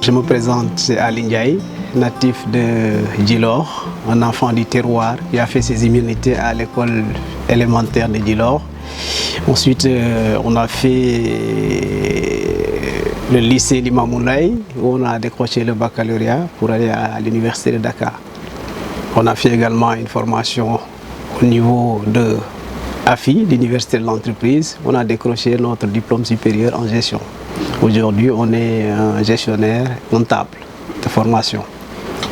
Je me présente, c'est Ali Ndiaye, natif de Djilor, un enfant du terroir qui a fait ses immunités à l'école élémentaire de Djilor. Ensuite, on a fait le lycée Limamoulaye où on a décroché le baccalauréat pour aller à l'université de Dakar. On a fait également une formation au niveau de AFI, l'université de l'entreprise. On a décroché notre diplôme supérieur en gestion. Aujourd'hui, on est un gestionnaire comptable de formation.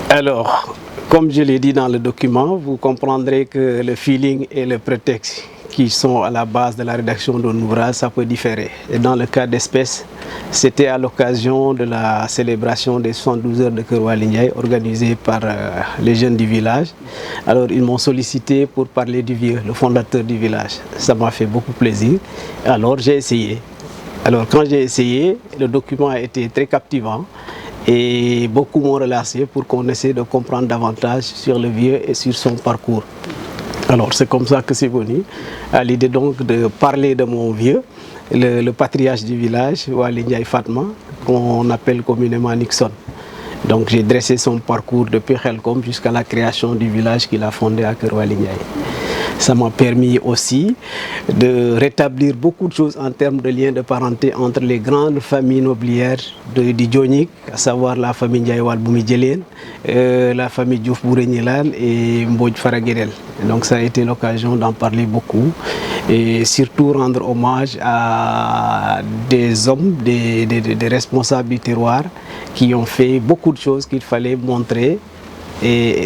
Alors, comme je l'ai dit dans le document, vous comprendrez que le feeling et le prétexte qui sont à la base de la rédaction d'un ouvrage, ça peut différer. Et dans le cas d'espèce, c'était à l'occasion de la célébration des 72 heures de Keur Waly Ndiaye organisée par les jeunes du village. Alors ils m'ont sollicité pour parler du vieux, le fondateur du village. Ça m'a fait beaucoup plaisir. Alors j'ai essayé. Alors quand j'ai essayé, le document a été très captivant et beaucoup m'ont relancé pour qu'on essaie de comprendre davantage sur le vieux et sur son parcours. Alors c'est comme ça que c'est venu, à l'idée donc de parler de mon vieux, le patriarche du village, Waly Ndiaye Fatma, qu'on appelle communément Nixon. Donc j'ai dressé son parcours depuis Khelcom jusqu'à la création du village qu'il a fondé à Keur Waly Ndiaye. Ça m'a permis aussi de rétablir beaucoup de choses en termes de liens de parenté entre les grandes familles nobiliaires du Dionik, à savoir la famille Ndiaye Wal Boumi Djelen, la famille Diouf Bouré Gnilane et Mbodj Faraguedel. Donc ça a été l'occasion d'en parler beaucoup et surtout rendre hommage à des hommes, des responsables du terroir qui ont fait beaucoup de choses qu'il fallait montrer et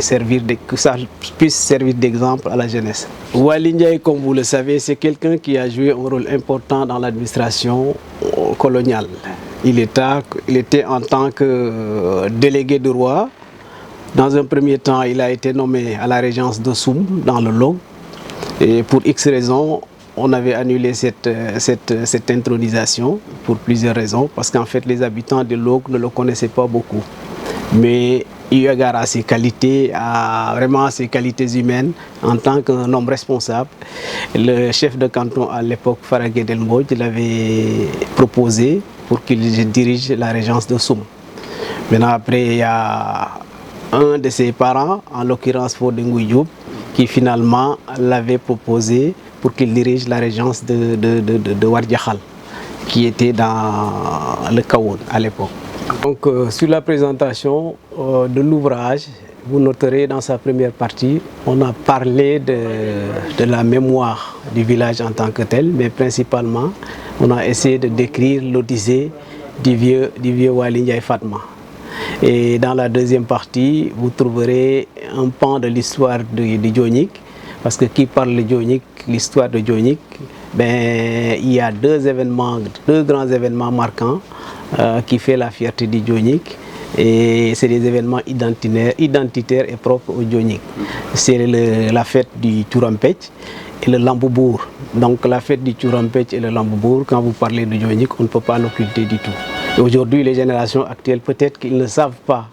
que ça puisse servir d'exemple à la jeunesse. Waly Ndiaye, comme vous le savez, c'est quelqu'un qui a joué un rôle important dans l'administration coloniale. Il était en tant que délégué du roi. Dans un premier temps, il a été nommé à la régence de Soum, dans le Log. Et pour X raisons, on avait annulé cette intronisation pour plusieurs raisons. Parce qu'en fait, les habitants de Log ne le connaissaient pas beaucoup. Mais eu égard à ses qualités, vraiment à ses qualités humaines, en tant qu'un homme responsable, le chef de canton à l'époque, Faraguedel Mbodj, l'avait proposé pour qu'il dirige la régence de Soum. Maintenant, après, il y a un de ses parents, en l'occurrence Fodé Ngouille Diop, qui finalement l'avait proposé pour qu'il dirige la régence de Wardiakhal, qui était dans le Kawoun à l'époque. Donc sur la présentation de l'ouvrage, vous noterez dans sa première partie, on a parlé de la mémoire du village en tant que tel, mais principalement on a essayé de décrire l'odyssée du vieux Waly Ndiaye Fatma. Et dans la deuxième partie, vous trouverez un pan de l'histoire du Dionik, parce que qui parle de Dionik, l'histoire de Dionik, il y a deux grands événements marquants qui fait la fierté du Dionik. Et c'est des événements identitaires et propres au Dionik. C'est la fête du Turampech et le Lamboubour. Donc la fête du Turampech et le Lamboubour, quand vous parlez de Dionik, on ne peut pas l'occulter du tout. Aujourd'hui, les générations actuelles, peut-être qu'ils ne savent pas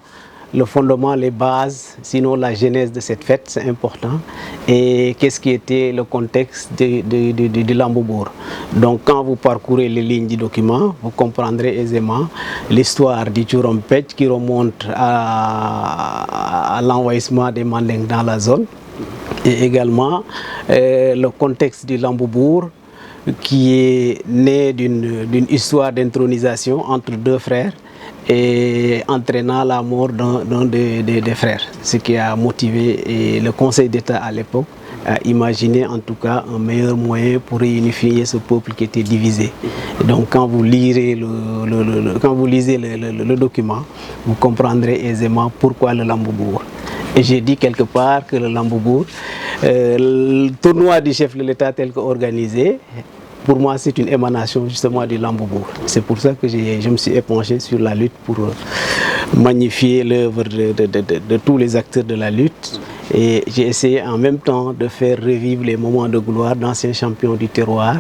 le fondement, les bases, sinon la genèse de cette fête, c'est important. Et qu'est-ce qui était le contexte de Lamboubour. Donc quand vous parcourez les lignes du document, vous comprendrez aisément l'histoire du Turampech qui remonte à l'envahissement des Mandingues dans la zone. Et également le contexte du Lamboubour qui est né d'une histoire d'intronisation entre deux frères et entraînant la mort d'un des frères. Ce qui a motivé le Conseil d'État à l'époque à imaginer en tout cas un meilleur moyen pour réunifier ce peuple qui était divisé. Et donc quand vous lisez le document, vous comprendrez aisément pourquoi le Lamboubour. Et j'ai dit quelque part que le Lamboubour, le tournoi du chef de l'État tel qu'organisé, pour moi, c'est une émanation justement du Lamboubour. C'est pour ça que je me suis épanché sur la lutte pour magnifier l'œuvre de tous les acteurs de la lutte. Et j'ai essayé en même temps de faire revivre les moments de gloire d'anciens champions du terroir.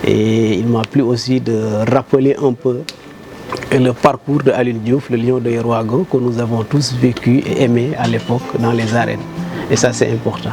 Et il m'a plu aussi de rappeler un peu le parcours de Alioune Diouf, le lion de Yeroago, que nous avons tous vécu et aimé à l'époque dans les arènes. Et ça, c'est important.